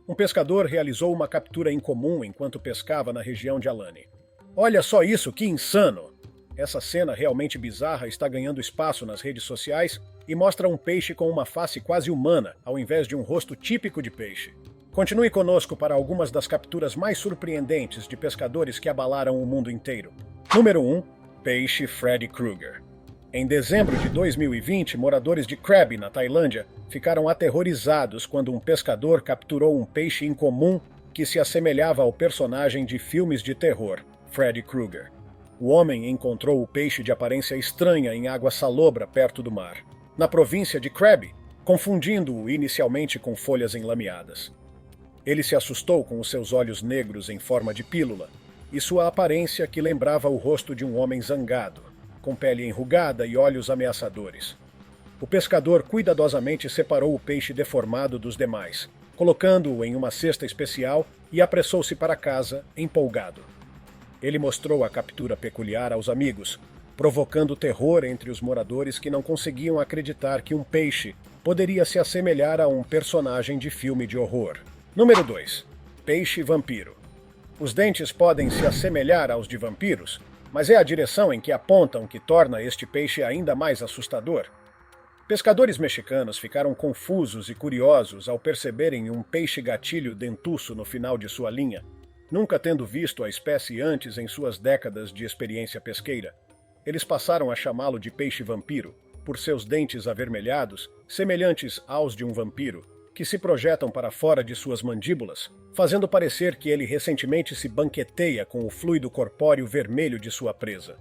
Um pescador realizou uma captura incomum enquanto pescava na região de Alani. Olha só isso, que insano! Essa cena realmente bizarra está ganhando espaço nas redes sociais e mostra um peixe com uma face quase humana, ao invés de um rosto típico de peixe. Continue conosco para algumas das capturas mais surpreendentes de pescadores que abalaram o mundo inteiro. Número 1. Peixe Freddy Krueger. Em dezembro de 2020, moradores de Krabi, na Tailândia, ficaram aterrorizados quando um pescador capturou um peixe incomum que se assemelhava ao personagem de filmes de terror, Freddy Krueger. O homem encontrou o peixe de aparência estranha em água salobra perto do mar, na província de Krabi, confundindo-o inicialmente com folhas enlameadas. Ele se assustou com os seus olhos negros em forma de pílula e sua aparência que lembrava o rosto de um homem zangado, com pele enrugada e olhos ameaçadores. O pescador cuidadosamente separou o peixe deformado dos demais, colocando-o em uma cesta especial e apressou-se para casa, empolgado. Ele mostrou a captura peculiar aos amigos, provocando terror entre os moradores que não conseguiam acreditar que um peixe poderia se assemelhar a um personagem de filme de horror. Número 2. Peixe vampiro. Os dentes podem se assemelhar aos de vampiros, mas é a direção em que apontam que torna este peixe ainda mais assustador. Pescadores mexicanos ficaram confusos e curiosos ao perceberem um peixe-gatilho dentuço no final de sua linha, nunca tendo visto a espécie antes em suas décadas de experiência pesqueira. Eles passaram a chamá-lo de peixe-vampiro, por seus dentes avermelhados, semelhantes aos de um vampiro, que se projetam para fora de suas mandíbulas, fazendo parecer que ele recentemente se banqueteia com o fluido corpóreo vermelho de sua presa.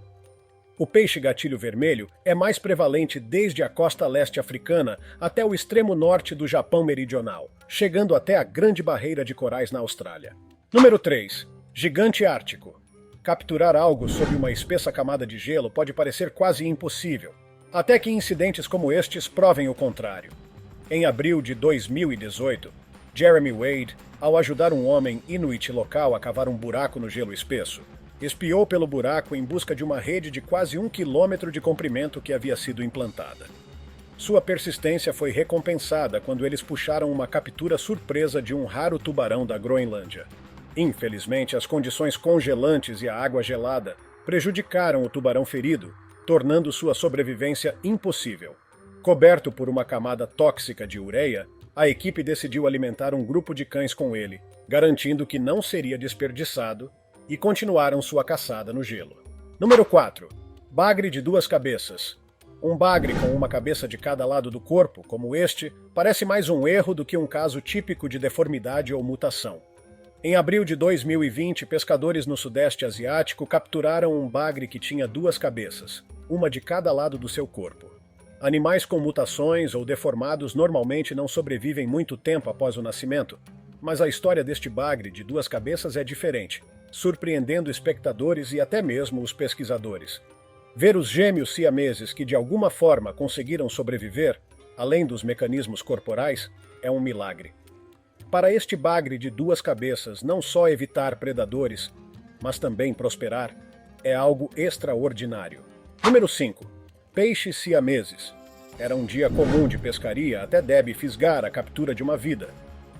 O peixe-gatilho vermelho é mais prevalente desde a costa leste africana até o extremo norte do Japão meridional, chegando até a Grande Barreira de Corais na Austrália. Número 3. Gigante ártico. Capturar algo sob uma espessa camada de gelo pode parecer quase impossível, até que incidentes como estes provem o contrário. Em abril de 2018, Jeremy Wade, ao ajudar um homem inuit local a cavar um buraco no gelo espesso, espiou pelo buraco em busca de uma rede de quase 1 quilômetro de comprimento que havia sido implantada. Sua persistência foi recompensada quando eles puxaram uma captura surpresa de um raro tubarão da Groenlândia. Infelizmente, as condições congelantes e a água gelada prejudicaram o tubarão ferido, tornando sua sobrevivência impossível. Coberto por uma camada tóxica de ureia, a equipe decidiu alimentar um grupo de cães com ele, garantindo que não seria desperdiçado, e continuaram sua caçada no gelo. Número 4. Bagre de duas cabeças. Um bagre com uma cabeça de cada lado do corpo, como este, parece mais um erro do que um caso típico de deformidade ou mutação. Em abril de 2020, pescadores no Sudeste Asiático capturaram um bagre que tinha duas cabeças, uma de cada lado do seu corpo. Animais com mutações ou deformados normalmente não sobrevivem muito tempo após o nascimento, mas a história deste bagre de duas cabeças é diferente, surpreendendo espectadores e até mesmo os pesquisadores. Ver os gêmeos siameses que de alguma forma conseguiram sobreviver, além dos mecanismos corporais, é um milagre. Para este bagre de duas cabeças não só evitar predadores, mas também prosperar, é algo extraordinário. Número 5. Peixes siameses. Era um dia comum de pescaria até Debbie fisgar a captura de uma vida.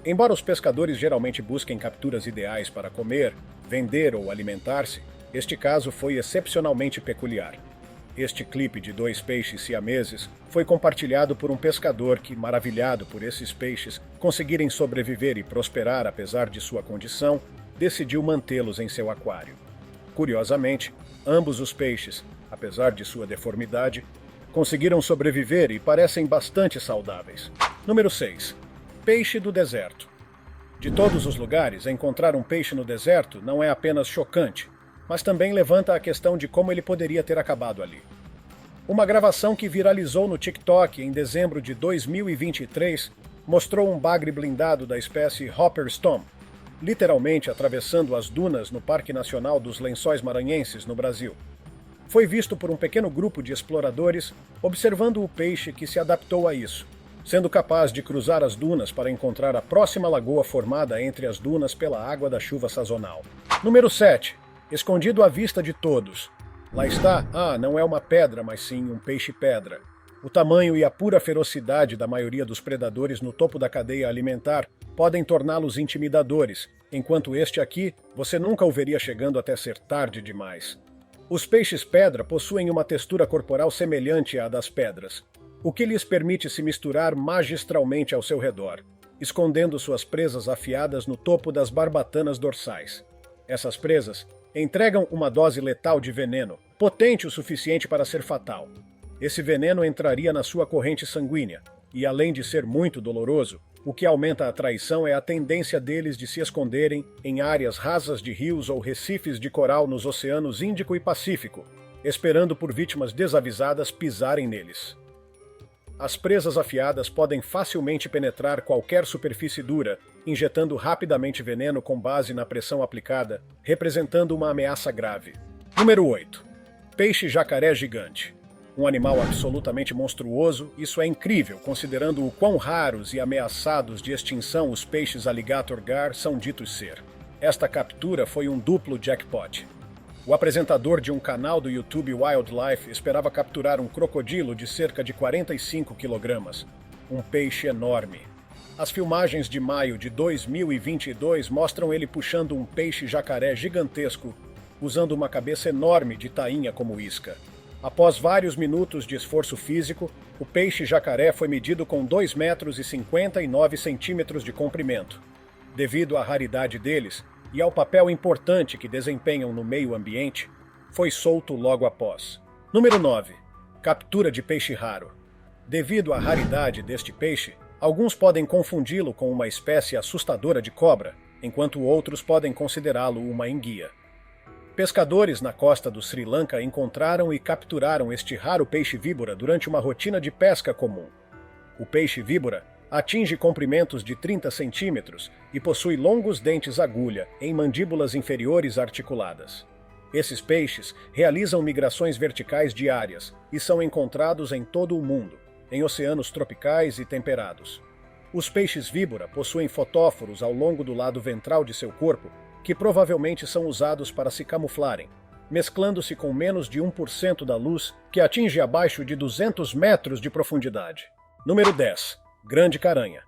Embora os pescadores geralmente busquem capturas ideais para comer, vender ou alimentar-se, este caso foi excepcionalmente peculiar. Este clipe de 2 peixes siameses foi compartilhado por um pescador que, maravilhado por esses peixes conseguirem sobreviver e prosperar apesar de sua condição, decidiu mantê-los em seu aquário. Curiosamente, ambos os peixes, apesar de sua deformidade, conseguiram sobreviver e parecem bastante saudáveis. Número 6. Peixe do deserto. De todos os lugares, encontrar um peixe no deserto não é apenas chocante, mas também levanta a questão de como ele poderia ter acabado ali. Uma gravação que viralizou no TikTok em dezembro de 2023 mostrou um bagre blindado da espécie Hopper Storm, literalmente atravessando as dunas no Parque Nacional dos Lençóis Maranhenses, no Brasil. Foi visto por um pequeno grupo de exploradores observando o peixe que se adaptou a isso, sendo capaz de cruzar as dunas para encontrar a próxima lagoa formada entre as dunas pela água da chuva sazonal. Número 7. Escondido à vista de todos. Lá está, não é uma pedra, mas sim um peixe-pedra. O tamanho e a pura ferocidade da maioria dos predadores no topo da cadeia alimentar podem torná-los intimidadores, enquanto este aqui você nunca o veria chegando até ser tarde demais. Os peixes-pedra possuem uma textura corporal semelhante à das pedras, o que lhes permite se misturar magistralmente ao seu redor, escondendo suas presas afiadas no topo das barbatanas dorsais. Essas presas entregam uma dose letal de veneno, potente o suficiente para ser fatal. Esse veneno entraria na sua corrente sanguínea, e além de ser muito doloroso, o que aumenta a traição é a tendência deles de se esconderem em áreas rasas de rios ou recifes de coral nos oceanos Índico e Pacífico, esperando por vítimas desavisadas pisarem neles. As presas afiadas podem facilmente penetrar qualquer superfície dura, injetando rapidamente veneno com base na pressão aplicada, representando uma ameaça grave. Número 8. Peixe-jacaré gigante. Um animal absolutamente monstruoso, isso é incrível, considerando o quão raros e ameaçados de extinção os peixes alligator gar são ditos ser. Esta captura foi um duplo jackpot. O apresentador de um canal do YouTube Wildlife esperava capturar um crocodilo de cerca de 45 kg, um peixe enorme. As filmagens de maio de 2022 mostram ele puxando um peixe-jacaré gigantesco, usando uma cabeça enorme de tainha como isca. Após vários minutos de esforço físico, o peixe-jacaré foi medido com 2,59 metros de comprimento. Devido à raridade deles e ao papel importante que desempenham no meio ambiente, foi solto logo após. Número 9. Captura de peixe raro. Devido à raridade deste peixe, alguns podem confundi-lo com uma espécie assustadora de cobra, enquanto outros podem considerá-lo uma enguia. Pescadores na costa do Sri Lanka encontraram e capturaram este raro peixe-víbora durante uma rotina de pesca comum. O peixe-víbora atinge comprimentos de 30 centímetros e possui longos dentes agulha em mandíbulas inferiores articuladas. Esses peixes realizam migrações verticais diárias e são encontrados em todo o mundo, em oceanos tropicais e temperados. Os peixes-víbora possuem fotóforos ao longo do lado ventral de seu corpo, que provavelmente são usados para se camuflarem, mesclando-se com menos de 1% da luz, que atinge abaixo de 200 metros de profundidade. Número 10. Grande caranha.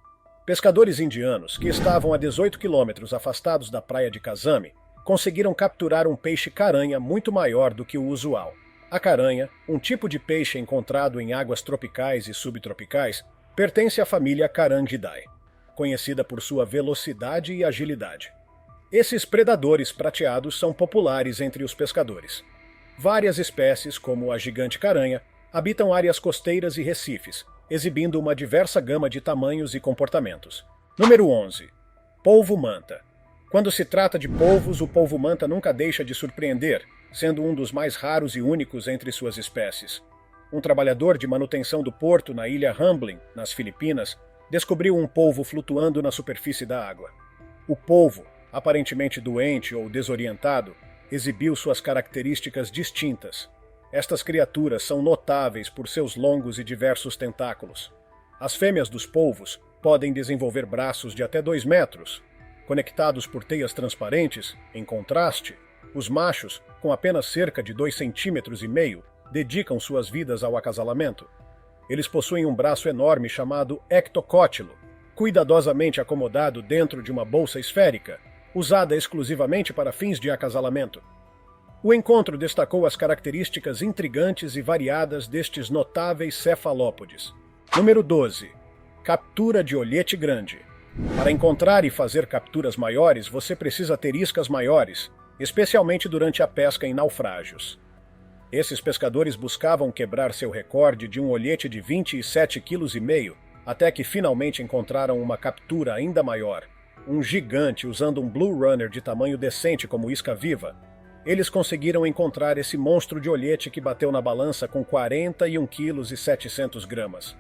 Pescadores indianos, que estavam a 18 quilômetros afastados da praia de Kazami, conseguiram capturar um peixe-caranha muito maior do que o usual. A caranha, um tipo de peixe encontrado em águas tropicais e subtropicais, pertence à família Carangidae, conhecida por sua velocidade e agilidade. Esses predadores prateados são populares entre os pescadores. Várias espécies, como a gigante caranha, habitam áreas costeiras e recifes, exibindo uma diversa gama de tamanhos e comportamentos. Número 11. Polvo-manta. Quando se trata de polvos, o polvo-manta nunca deixa de surpreender, sendo um dos mais raros e únicos entre suas espécies. Um trabalhador de manutenção do porto na ilha Hamblin, nas Filipinas, descobriu um polvo flutuando na superfície da água. O polvo, aparentemente doente ou desorientado, exibiu suas características distintas. Estas criaturas são notáveis por seus longos e diversos tentáculos. As fêmeas dos polvos podem desenvolver braços de até 2 metros. Conectados por teias transparentes, em contraste, os machos, com apenas cerca de 2,5 cm, dedicam suas vidas ao acasalamento. Eles possuem um braço enorme chamado ectocótilo, cuidadosamente acomodado dentro de uma bolsa esférica, usada exclusivamente para fins de acasalamento. O encontro destacou as características intrigantes e variadas destes notáveis cefalópodes. Número 12. Captura de olhete grande. Para encontrar e fazer capturas maiores, você precisa ter iscas maiores, especialmente durante a pesca em naufrágios. Esses pescadores buscavam quebrar seu recorde de um olhete de 27,5 kg, até que finalmente encontraram uma captura ainda maior, um gigante usando um Blue Runner de tamanho decente como isca viva. Eles conseguiram encontrar esse monstro de olhete que bateu na balança com 41,7 kg.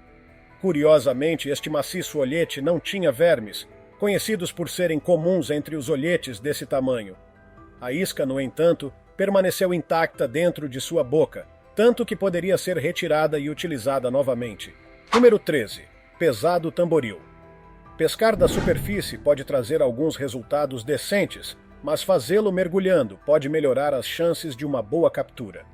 Curiosamente, este maciço olhete não tinha vermes, conhecidos por serem comuns entre os olhetes desse tamanho. A isca, no entanto, permaneceu intacta dentro de sua boca, tanto que poderia ser retirada e utilizada novamente. Número 13. Pesado tamboril. Pescar da superfície pode trazer alguns resultados decentes, mas fazê-lo mergulhando pode melhorar as chances de uma boa captura.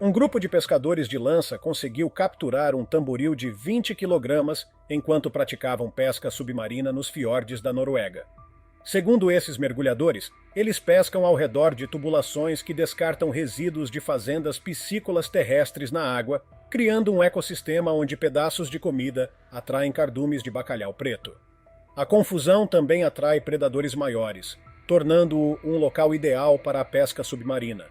Um grupo de pescadores de lança conseguiu capturar um tamboril de 20 quilogramas enquanto praticavam pesca submarina nos fiordes da Noruega. Segundo esses mergulhadores, eles pescam ao redor de tubulações que descartam resíduos de fazendas piscícolas terrestres na água, criando um ecossistema onde pedaços de comida atraem cardumes de bacalhau preto. A confusão também atrai predadores maiores, tornando-o um local ideal para a pesca submarina.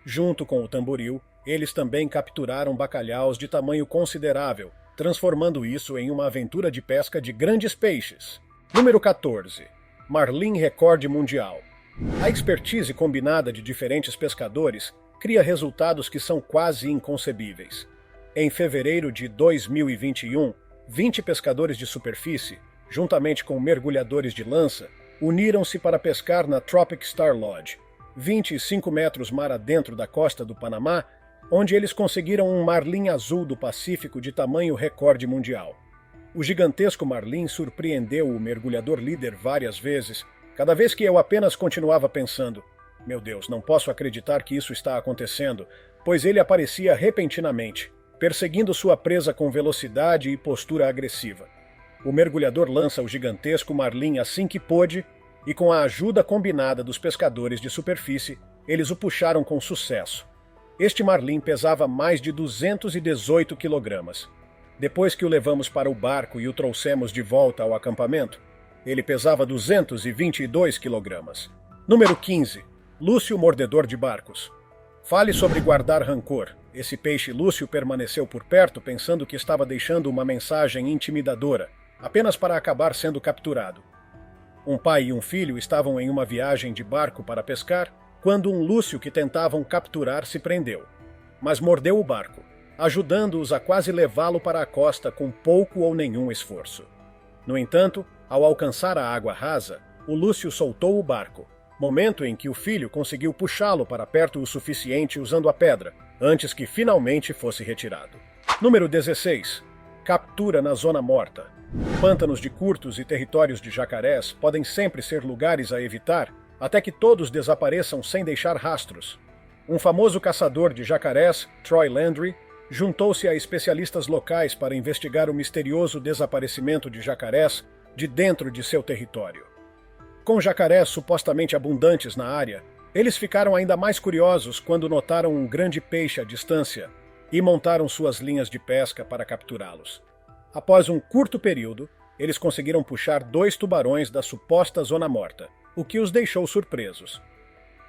Junto com o tamboril, eles também capturaram bacalhaus de tamanho considerável, transformando isso em uma aventura de pesca de grandes peixes. Número 14. Marlin Recorde Mundial. A expertise combinada de diferentes pescadores cria resultados que são quase inconcebíveis. Em fevereiro de 2021, 20 pescadores de superfície, juntamente com mergulhadores de lança, uniram-se para pescar na Tropic Star Lodge, 25 metros mar adentro da costa do Panamá, onde eles conseguiram um marlim azul do Pacífico de tamanho recorde mundial. O gigantesco marlim surpreendeu o mergulhador líder várias vezes, cada vez que eu apenas continuava pensando: meu Deus, não posso acreditar que isso está acontecendo, pois ele aparecia repentinamente, perseguindo sua presa com velocidade e postura agressiva. O mergulhador lança o gigantesco marlim assim que pôde, e com a ajuda combinada dos pescadores de superfície, eles o puxaram com sucesso. Este marlim pesava mais de 218 quilogramas. Depois que o levamos para o barco e o trouxemos de volta ao acampamento, ele pesava 222 quilogramas. Número 15. Lúcio Mordedor de Barcos. Fale sobre guardar rancor. Esse peixe Lúcio permaneceu por perto pensando que estava deixando uma mensagem intimidadora, apenas para acabar sendo capturado. Um pai e um filho estavam em uma viagem de barco para pescar quando um Lúcio que tentavam capturar se prendeu, mas mordeu o barco, ajudando-os a quase levá-lo para a costa com pouco ou nenhum esforço. No entanto, ao alcançar a água rasa, o Lúcio soltou o barco, momento em que o filho conseguiu puxá-lo para perto o suficiente usando a pedra, antes que finalmente fosse retirado. Número 16. Captura na zona morta. Pântanos de curtos e territórios de jacarés podem sempre ser lugares a evitar, até que todos desapareçam sem deixar rastros. Um famoso caçador de jacarés, Troy Landry, juntou-se a especialistas locais para investigar o misterioso desaparecimento de jacarés de dentro de seu território. Com jacarés supostamente abundantes na área, eles ficaram ainda mais curiosos quando notaram um grande peixe à distância e montaram suas linhas de pesca para capturá-los. Após um curto período, eles conseguiram puxar 2 tubarões da suposta zona morta, o que os deixou surpresos.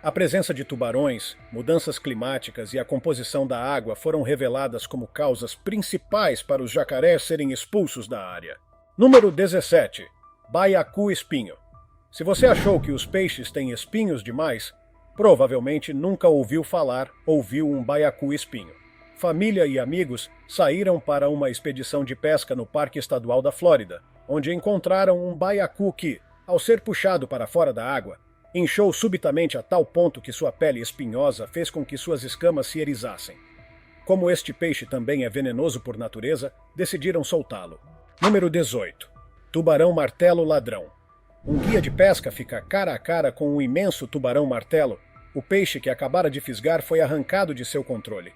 A presença de tubarões, mudanças climáticas e a composição da água foram reveladas como causas principais para os jacarés serem expulsos da área. Número 17. Baiacu-espinho. Se você achou que os peixes têm espinhos demais, provavelmente nunca ouviu falar ou viu um baiacu-espinho. Família e amigos saíram para uma expedição de pesca no Parque Estadual da Flórida, onde encontraram um baiacu que, ao ser puxado para fora da água, inchou subitamente a tal ponto que sua pele espinhosa fez com que suas escamas se eriçassem. Como este peixe também é venenoso por natureza, decidiram soltá-lo. Número 18. Tubarão martelo ladrão. Um guia de pesca fica cara a cara com um imenso tubarão martelo. O peixe que acabara de fisgar foi arrancado de seu controle.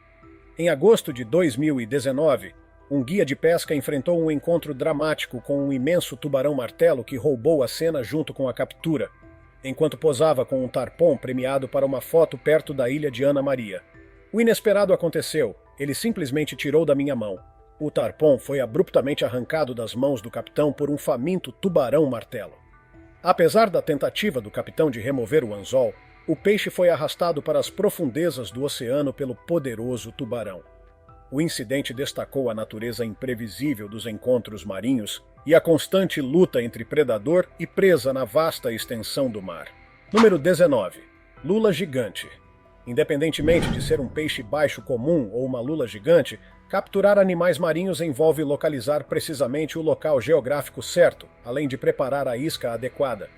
Em agosto de 2019, um guia de pesca enfrentou um encontro dramático com um imenso tubarão martelo que roubou a cena junto com a captura, enquanto posava com um tarpon premiado para uma foto perto da ilha de Ana Maria. O inesperado aconteceu, ele simplesmente tirou da minha mão. O tarpon foi abruptamente arrancado das mãos do capitão por um faminto tubarão martelo. Apesar da tentativa do capitão de remover o anzol, o peixe foi arrastado para as profundezas do oceano pelo poderoso tubarão. O incidente destacou a natureza imprevisível dos encontros marinhos e a constante luta entre predador e presa na vasta extensão do mar. Número 19. Lula gigante. Independentemente de ser um peixe baixo comum ou uma lula gigante, capturar animais marinhos envolve localizar precisamente o local geográfico certo, além de preparar a isca adequada.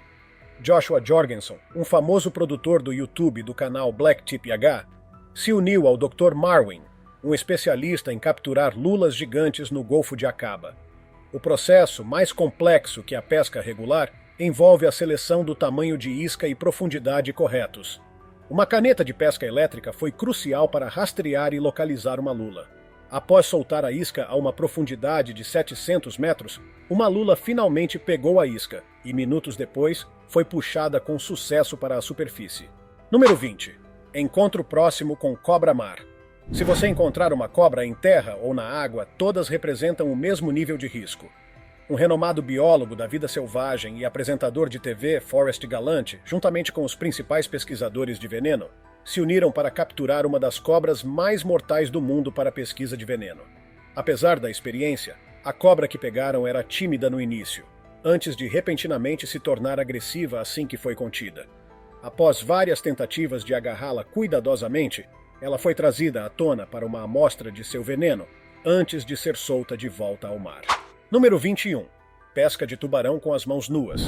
Joshua Jorgensen, um famoso produtor do YouTube do canal Black Tip H, se uniu ao Dr. Marwin, um especialista em capturar lulas gigantes no Golfo de Aqaba. O processo, mais complexo que a pesca regular, envolve a seleção do tamanho de isca e profundidade corretos. Uma caneta de pesca elétrica foi crucial para rastrear e localizar uma lula. Após soltar a isca a uma profundidade de 700 metros, uma lula finalmente pegou a isca e, minutos depois, foi puxada com sucesso para a superfície. Número 20. Encontro próximo com cobra-mar. Se você encontrar uma cobra em terra ou na água, todas representam o mesmo nível de risco. Um renomado biólogo da vida selvagem e apresentador de TV, Forrest Gallant, juntamente com os principais pesquisadores de veneno, se uniram para capturar uma das cobras mais mortais do mundo para a pesquisa de veneno. Apesar da experiência, a cobra que pegaram era tímida no início, antes de repentinamente se tornar agressiva assim que foi contida. Após várias tentativas de agarrá-la cuidadosamente, ela foi trazida à tona para uma amostra de seu veneno, antes de ser solta de volta ao mar. Número 21. Pesca de tubarão com as mãos nuas.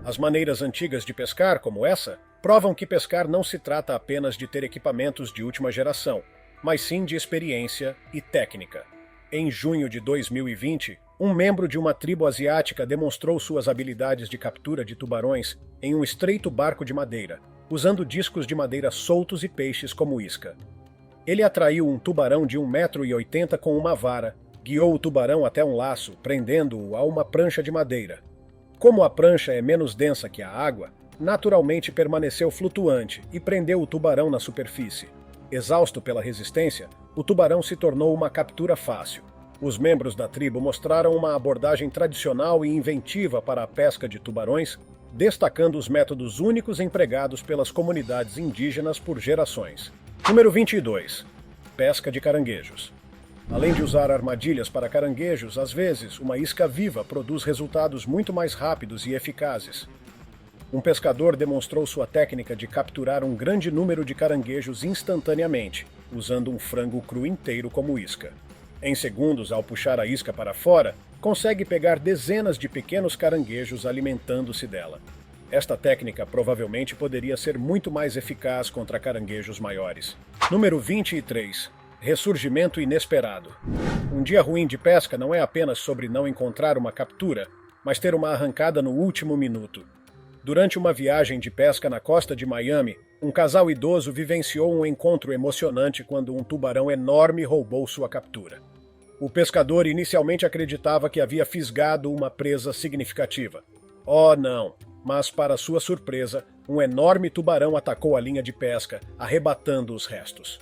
As maneiras antigas de pescar, como essa, provam que pescar não se trata apenas de ter equipamentos de última geração, mas sim de experiência e técnica. Em junho de 2020, um membro de uma tribo asiática demonstrou suas habilidades de captura de tubarões em um estreito barco de madeira, usando discos de madeira soltos e peixes como isca. Ele atraiu um tubarão de 1,80 m com uma vara, guiou o tubarão até um laço, prendendo-o a uma prancha de madeira. Como a prancha é menos densa que a água, naturalmente permaneceu flutuante e prendeu o tubarão na superfície. Exausto pela resistência, o tubarão se tornou uma captura fácil. Os membros da tribo mostraram uma abordagem tradicional e inventiva para a pesca de tubarões, destacando os métodos únicos empregados pelas comunidades indígenas por gerações. Número 22. Pesca de caranguejos. Além de usar armadilhas para caranguejos, às vezes, uma isca viva produz resultados muito mais rápidos e eficazes. Um pescador demonstrou sua técnica de capturar um grande número de caranguejos instantaneamente, usando um frango cru inteiro como isca. Em segundos, ao puxar a isca para fora, consegue pegar dezenas de pequenos caranguejos alimentando-se dela. Esta técnica provavelmente poderia ser muito mais eficaz contra caranguejos maiores. Número 23. Ressurgimento inesperado. Um dia ruim de pesca não é apenas sobre não encontrar uma captura, mas ter uma arrancada no último minuto. Durante uma viagem de pesca na costa de Miami, um casal idoso vivenciou um encontro emocionante quando um tubarão enorme roubou sua captura. O pescador inicialmente acreditava que havia fisgado uma presa significativa. Oh, não! Mas, para sua surpresa, um enorme tubarão atacou a linha de pesca, arrebatando os restos.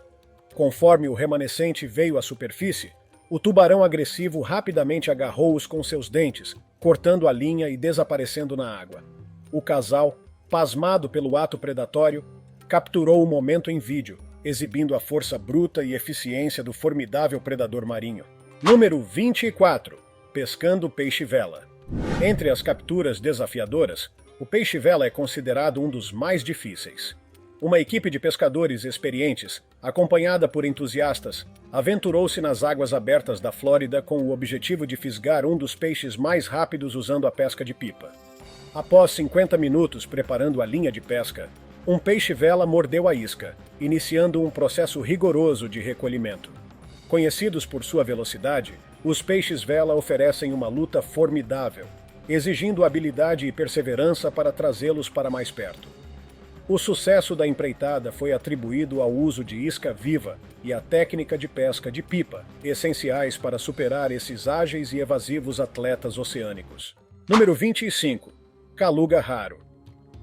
Conforme o remanescente veio à superfície, o tubarão agressivo rapidamente agarrou-os com seus dentes, cortando a linha e desaparecendo na água. O casal, pasmado pelo ato predatório, capturou o momento em vídeo, exibindo a força bruta e eficiência do formidável predador marinho. Número 24. Pescando peixe-vela. Entre as capturas desafiadoras, o peixe-vela é considerado um dos mais difíceis. Uma equipe de pescadores experientes, acompanhada por entusiastas, aventurou-se nas águas abertas da Flórida com o objetivo de fisgar um dos peixes mais rápidos usando a pesca de pipa. Após 50 minutos preparando a linha de pesca, um peixe-vela mordeu a isca, iniciando um processo rigoroso de recolhimento. Conhecidos por sua velocidade, os peixes-vela oferecem uma luta formidável, exigindo habilidade e perseverança para trazê-los para mais perto. O sucesso da empreitada foi atribuído ao uso de isca viva e à técnica de pesca de pipa, essenciais para superar esses ágeis e evasivos atletas oceânicos. Número 25. Caluga raro.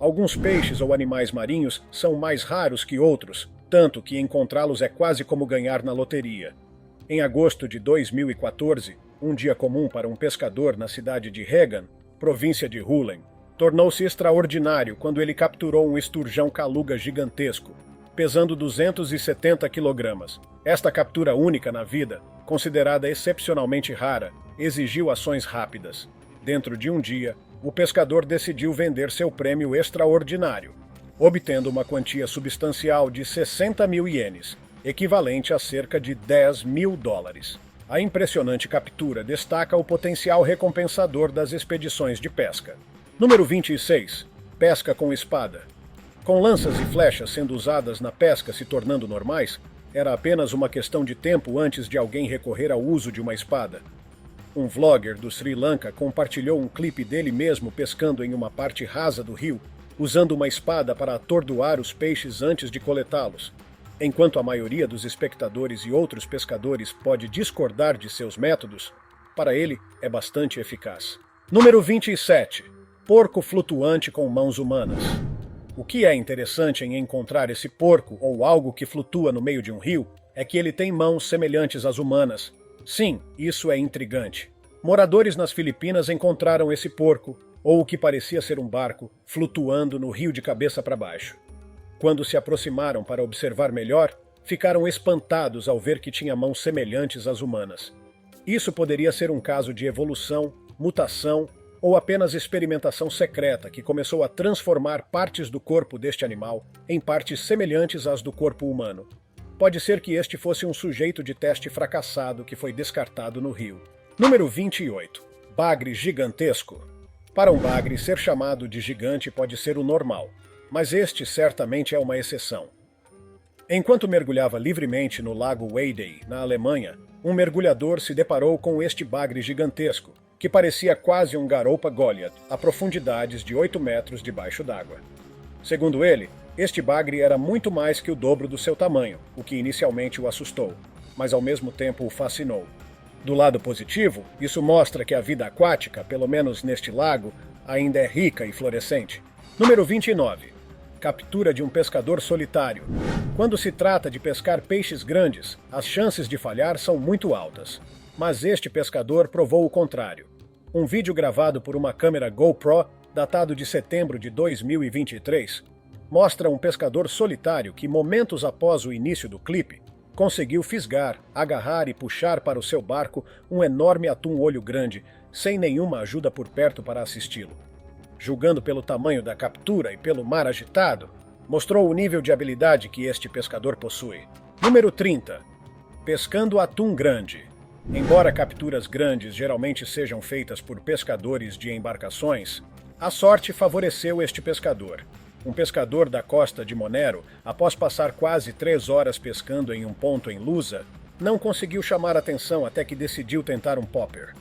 Alguns peixes ou animais marinhos são mais raros que outros, tanto que encontrá-los é quase como ganhar na loteria. Em agosto de 2014, um dia comum para um pescador na cidade de Reagan, província de Hulen, tornou-se extraordinário quando ele capturou um esturjão caluga gigantesco, pesando 270 kg. Esta captura única na vida, considerada excepcionalmente rara, exigiu ações rápidas. Dentro de um dia, o pescador decidiu vender seu prêmio extraordinário, obtendo uma quantia substancial de 60 mil ienes, equivalente a cerca de 10 mil dólares. A impressionante captura destaca o potencial recompensador das expedições de pesca. Número 26. Pesca com espada. Com lanças e flechas sendo usadas na pesca se tornando normais, era apenas uma questão de tempo antes de alguém recorrer ao uso de uma espada. Um vlogger do Sri Lanka compartilhou um clipe dele mesmo pescando em uma parte rasa do rio, usando uma espada para atordoar os peixes antes de coletá-los. Enquanto a maioria dos espectadores e outros pescadores pode discordar de seus métodos, para ele é bastante eficaz. Número 27. Porco flutuante com mãos humanas. O que é interessante em encontrar esse porco ou algo que flutua no meio de um rio é que ele tem mãos semelhantes às humanas. Sim, isso é intrigante. Moradores nas Filipinas encontraram esse porco, ou o que parecia ser um barco, flutuando no rio de cabeça para baixo. Quando se aproximaram para observar melhor, ficaram espantados ao ver que tinha mãos semelhantes às humanas. Isso poderia ser um caso de evolução, mutação ou apenas experimentação secreta que começou a transformar partes do corpo deste animal em partes semelhantes às do corpo humano. Pode ser que este fosse um sujeito de teste fracassado que foi descartado no rio. Número 28. Bagre gigantesco. Para um bagre, ser chamado de gigante pode ser o normal, mas este certamente é uma exceção. Enquanto mergulhava livremente no lago Weidey, na Alemanha, um mergulhador se deparou com este bagre gigantesco, que parecia quase um garoupa Goliath, a profundidades de 8 metros debaixo d'água. Segundo ele, este bagre era muito mais que o dobro do seu tamanho, o que inicialmente o assustou, mas ao mesmo tempo o fascinou. Do lado positivo, isso mostra que a vida aquática, pelo menos neste lago, ainda é rica e florescente. Número 29. Captura de um pescador solitário. Quando se trata de pescar peixes grandes, as chances de falhar são muito altas. Mas este pescador provou o contrário. Um vídeo gravado por uma câmera GoPro, datado de setembro de 2023, mostra um pescador solitário que, momentos após o início do clipe, conseguiu fisgar, agarrar e puxar para o seu barco um enorme atum olho grande, sem nenhuma ajuda por perto para assisti-lo. Julgando pelo tamanho da captura e pelo mar agitado, mostrou o nível de habilidade que este pescador possui. Número 30. Pescando atum grande. Embora capturas grandes geralmente sejam feitas por pescadores de embarcações, a sorte favoreceu este pescador. Um pescador da costa de Monero, após passar quase 3 horas pescando em um ponto em Lusa, não conseguiu chamar atenção até que decidiu tentar um popper.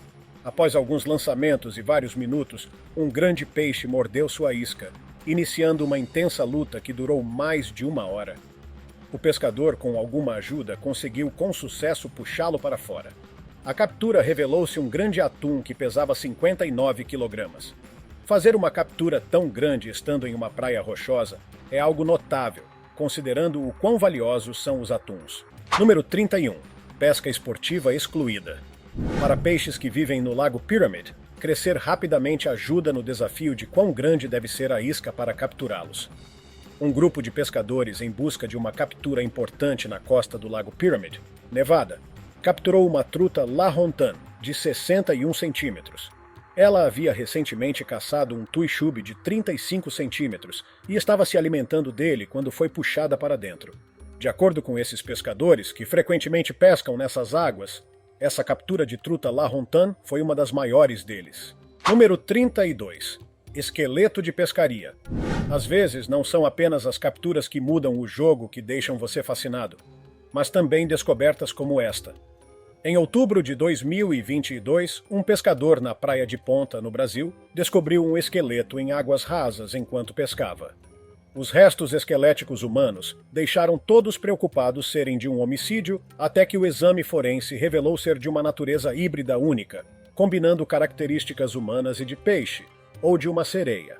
Após alguns lançamentos e vários minutos, um grande peixe mordeu sua isca, iniciando uma intensa luta que durou mais de 1 hora. O pescador, com alguma ajuda, conseguiu com sucesso puxá-lo para fora. A captura revelou-se um grande atum que pesava 59 quilogramas. Fazer uma captura tão grande estando em uma praia rochosa é algo notável, considerando o quão valiosos são os atuns. Número 31. Pesca esportiva excluída. Para peixes que vivem no Lago Pyramid, crescer rapidamente ajuda no desafio de quão grande deve ser a isca para capturá-los. Um grupo de pescadores em busca de uma captura importante na costa do Lago Pyramid, Nevada, capturou uma truta Lahontan de 61 centímetros. Ela havia recentemente caçado um tuixube de 35 centímetros e estava se alimentando dele quando foi puxada para dentro. De acordo com esses pescadores, que frequentemente pescam nessas águas, essa captura de truta Lahontan foi uma das maiores deles. Número 32. Esqueleto de pescaria. Às vezes, não são apenas as capturas que mudam o jogo que deixam você fascinado, mas também descobertas como esta. Em outubro de 2022, um pescador na Praia de Ponta, no Brasil, descobriu um esqueleto em águas rasas enquanto pescava. Os restos esqueléticos humanos deixaram todos preocupados serem de um homicídio, até que o exame forense revelou ser de uma natureza híbrida única, combinando características humanas e de peixe, ou de uma sereia.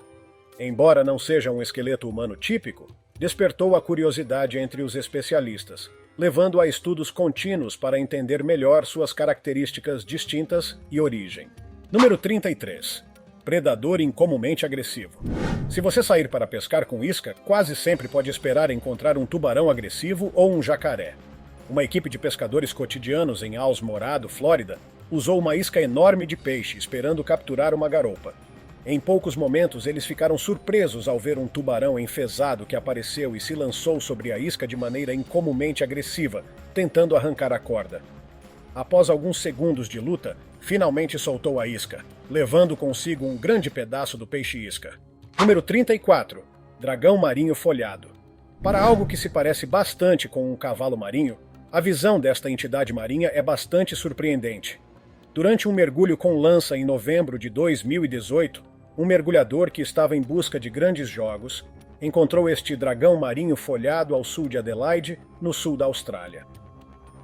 Embora não seja um esqueleto humano típico, despertou a curiosidade entre os especialistas, levando a estudos contínuos para entender melhor suas características distintas e origem. Número 33. Predador incomumente agressivo. Se você sair para pescar com isca, quase sempre pode esperar encontrar um tubarão agressivo ou um jacaré. Uma equipe de pescadores cotidianos em Alls Morado, Flórida, usou uma isca enorme de peixe esperando capturar uma garoupa. Em poucos momentos, eles ficaram surpresos ao ver um tubarão enfesado que apareceu e se lançou sobre a isca de maneira incomumente agressiva, tentando arrancar a corda. Após alguns segundos de luta, finalmente soltou a isca, levando consigo um grande pedaço do peixe-isca. Número 34. Dragão marinho folhado. Para algo que se parece bastante com um cavalo marinho, a visão desta entidade marinha é bastante surpreendente. Durante um mergulho com lança em novembro de 2018, Um mergulhador que estava em busca de grandes jogos encontrou este dragão marinho folhado ao sul de Adelaide, no sul da Austrália.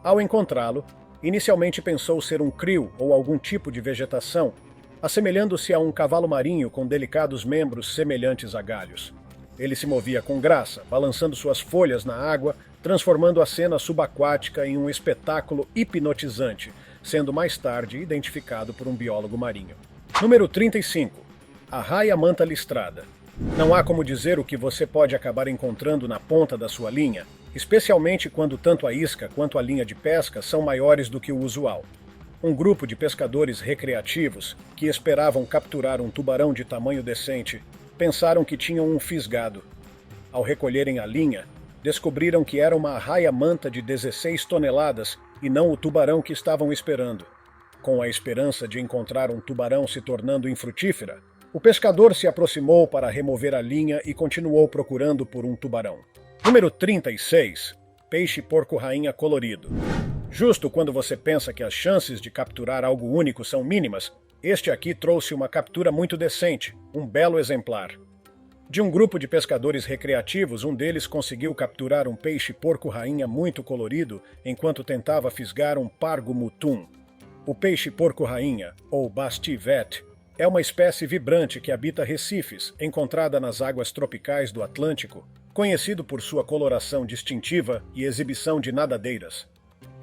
Ao encontrá-lo, inicialmente pensou ser um krill ou algum tipo de vegetação, assemelhando-se a um cavalo marinho com delicados membros semelhantes a galhos. Ele se movia com graça, balançando suas folhas na água, transformando a cena subaquática em um espetáculo hipnotizante, sendo mais tarde identificado por um biólogo marinho. Número 35. A raia-manta listrada. Não há como dizer o que você pode acabar encontrando na ponta da sua linha, especialmente quando tanto a isca quanto a linha de pesca são maiores do que o usual. Um grupo de pescadores recreativos, que esperavam capturar um tubarão de tamanho decente, pensaram que tinham um fisgado. Ao recolherem a linha, descobriram que era uma raia-manta de 16 toneladas e não o tubarão que estavam esperando. Com a esperança de encontrar um tubarão se tornando infrutífera, o pescador se aproximou para remover a linha e continuou procurando por um tubarão. Número 36. Peixe-porco-rainha colorido. Justo quando você pensa que as chances de capturar algo único são mínimas, este aqui trouxe uma captura muito decente, um belo exemplar. De um grupo de pescadores recreativos, um deles conseguiu capturar um peixe-porco-rainha muito colorido enquanto tentava fisgar um pargo mutum. O peixe-porco-rainha, ou bastivet, é uma espécie vibrante que habita recifes, encontrada nas águas tropicais do Atlântico, conhecido por sua coloração distintiva e exibição de nadadeiras.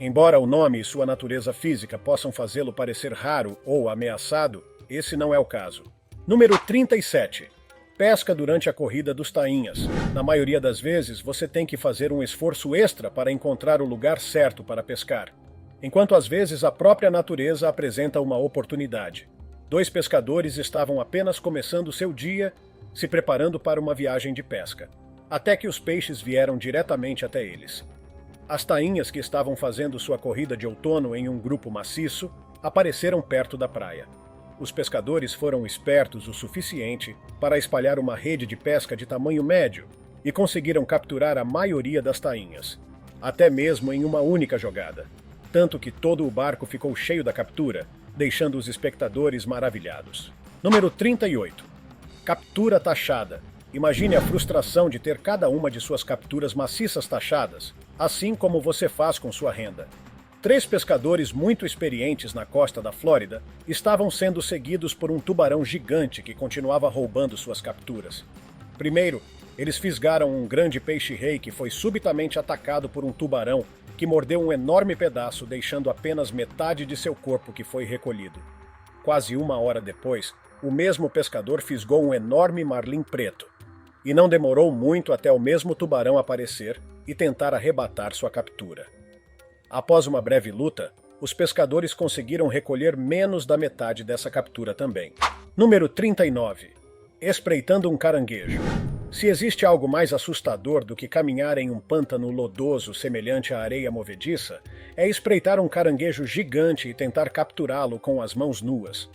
Embora o nome e sua natureza física possam fazê-lo parecer raro ou ameaçado, esse não é o caso. Número 37. Pesca durante a corrida dos tainhas. Na maioria das vezes, você tem que fazer um esforço extra para encontrar o lugar certo para pescar, enquanto às vezes a própria natureza apresenta uma oportunidade. Dois pescadores estavam apenas começando seu dia, se preparando para uma viagem de pesca, até que os peixes vieram diretamente até eles. As tainhas que estavam fazendo sua corrida de outono em um grupo maciço apareceram perto da praia. Os pescadores foram espertos o suficiente para espalhar uma rede de pesca de tamanho médio e conseguiram capturar a maioria das tainhas, até mesmo em uma única jogada, tanto que todo o barco ficou cheio da captura, deixando os espectadores maravilhados. Número 38. Captura taxada. Imagine a frustração de ter cada uma de suas capturas maciças taxadas, assim como você faz com sua renda. 3 pescadores muito experientes na costa da Flórida estavam sendo seguidos por um tubarão gigante que continuava roubando suas capturas. Primeiro, eles fisgaram um grande peixe-rei que foi subitamente atacado por um tubarão que mordeu um enorme pedaço, deixando apenas metade de seu corpo que foi recolhido. Quase 1 hora depois, o mesmo pescador fisgou um enorme marlim preto. E não demorou muito até o mesmo tubarão aparecer e tentar arrebatar sua captura. Após uma breve luta, os pescadores conseguiram recolher menos da metade dessa captura também. Número 39. Espreitando um caranguejo. Se existe algo mais assustador do que caminhar em um pântano lodoso semelhante à areia movediça, é espreitar um caranguejo gigante e tentar capturá-lo com as mãos nuas.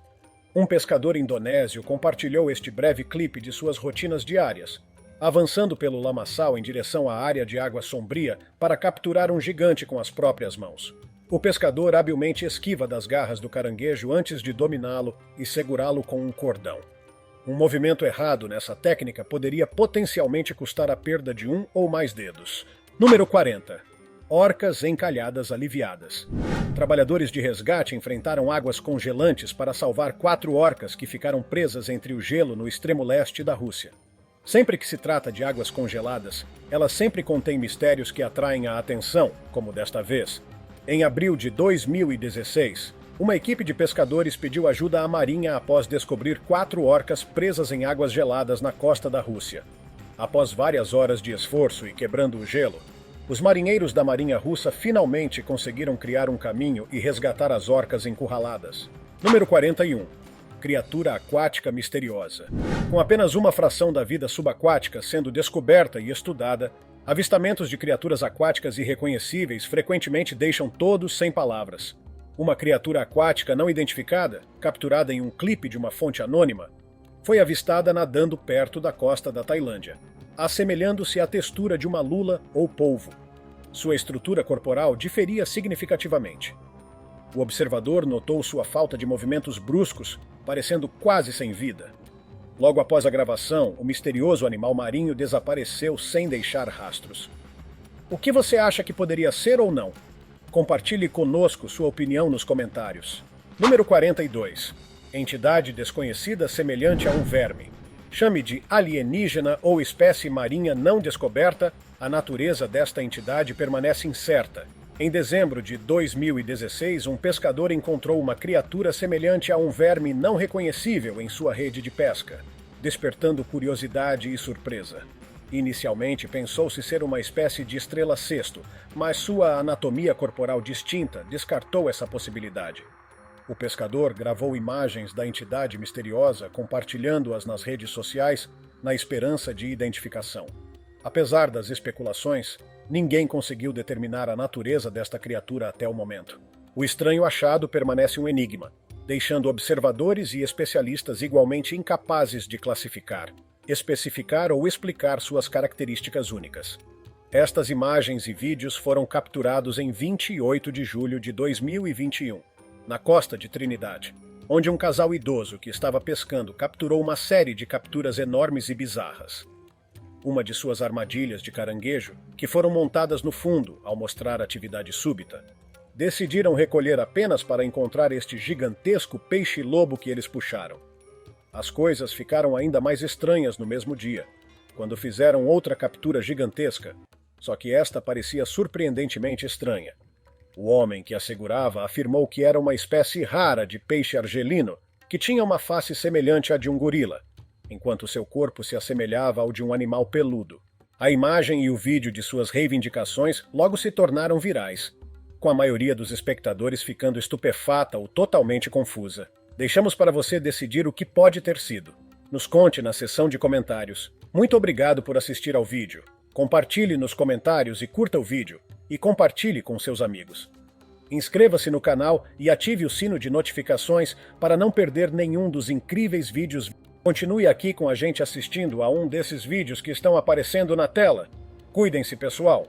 Um pescador indonésio compartilhou este breve clipe de suas rotinas diárias, avançando pelo lamaçal em direção à área de água sombria para capturar um gigante com as próprias mãos. O pescador habilmente esquiva das garras do caranguejo antes de dominá-lo e segurá-lo com um cordão. Um movimento errado nessa técnica poderia potencialmente custar a perda de 1 ou mais dedos. Número 40. Orcas encalhadas aliviadas. Trabalhadores de resgate enfrentaram águas congelantes para salvar 4 orcas que ficaram presas entre o gelo no extremo leste da Rússia. Sempre que se trata de águas congeladas, elas sempre contêm mistérios que atraem a atenção, como desta vez. Em abril de 2016, uma equipe de pescadores pediu ajuda à Marinha após descobrir 4 orcas presas em águas geladas na costa da Rússia. Após várias horas de esforço e quebrando o gelo, os marinheiros da Marinha Russa finalmente conseguiram criar um caminho e resgatar as orcas encurraladas. Número 41. Criatura aquática misteriosa. Com apenas uma fração da vida subaquática sendo descoberta e estudada, avistamentos de criaturas aquáticas irreconhecíveis frequentemente deixam todos sem palavras. Uma criatura aquática não identificada, capturada em um clipe de uma fonte anônima, foi avistada nadando perto da costa da Tailândia, assemelhando-se à textura de uma lula ou polvo. Sua estrutura corporal diferia significativamente. O observador notou sua falta de movimentos bruscos, parecendo quase sem vida. Logo após a gravação, o misterioso animal marinho desapareceu sem deixar rastros. O que você acha que poderia ser ou não? Compartilhe conosco sua opinião nos comentários. Número 42. Entidade desconhecida semelhante a um verme. Chame de alienígena ou espécie marinha não descoberta, a natureza desta entidade permanece incerta. Em dezembro de 2016, um pescador encontrou uma criatura semelhante a um verme não reconhecível em sua rede de pesca, despertando curiosidade e surpresa. Inicialmente pensou-se ser uma espécie de estrela cesto, mas sua anatomia corporal distinta descartou essa possibilidade. O pescador gravou imagens da entidade misteriosa, compartilhando-as nas redes sociais, na esperança de identificação. Apesar das especulações, ninguém conseguiu determinar a natureza desta criatura até o momento. O estranho achado permanece um enigma, deixando observadores e especialistas igualmente incapazes de classificar, especificar ou explicar suas características únicas. Estas imagens e vídeos foram capturados em 28 de julho de 2021, na costa de Trinidade, onde um casal idoso que estava pescando capturou uma série de capturas enormes e bizarras. Uma de suas armadilhas de caranguejo, que foram montadas no fundo ao mostrar atividade súbita, decidiram recolher apenas para encontrar este gigantesco peixe-lobo que eles puxaram. As coisas ficaram ainda mais estranhas no mesmo dia, quando fizeram outra captura gigantesca, só que esta parecia surpreendentemente estranha. O homem que a segurava afirmou que era uma espécie rara de peixe argelino que tinha uma face semelhante à de um gorila, enquanto seu corpo se assemelhava ao de um animal peludo. A imagem e o vídeo de suas reivindicações logo se tornaram virais, com a maioria dos espectadores ficando estupefata ou totalmente confusa. Deixamos para você decidir o que pode ter sido. Nos conte na seção de comentários. Muito obrigado por assistir ao vídeo. Compartilhe nos comentários e curta o vídeo. E compartilhe com seus amigos. Inscreva-se no canal e ative o sino de notificações para não perder nenhum dos incríveis vídeos. Continue aqui com a gente assistindo a um desses vídeos que estão aparecendo na tela. Cuidem-se, pessoal!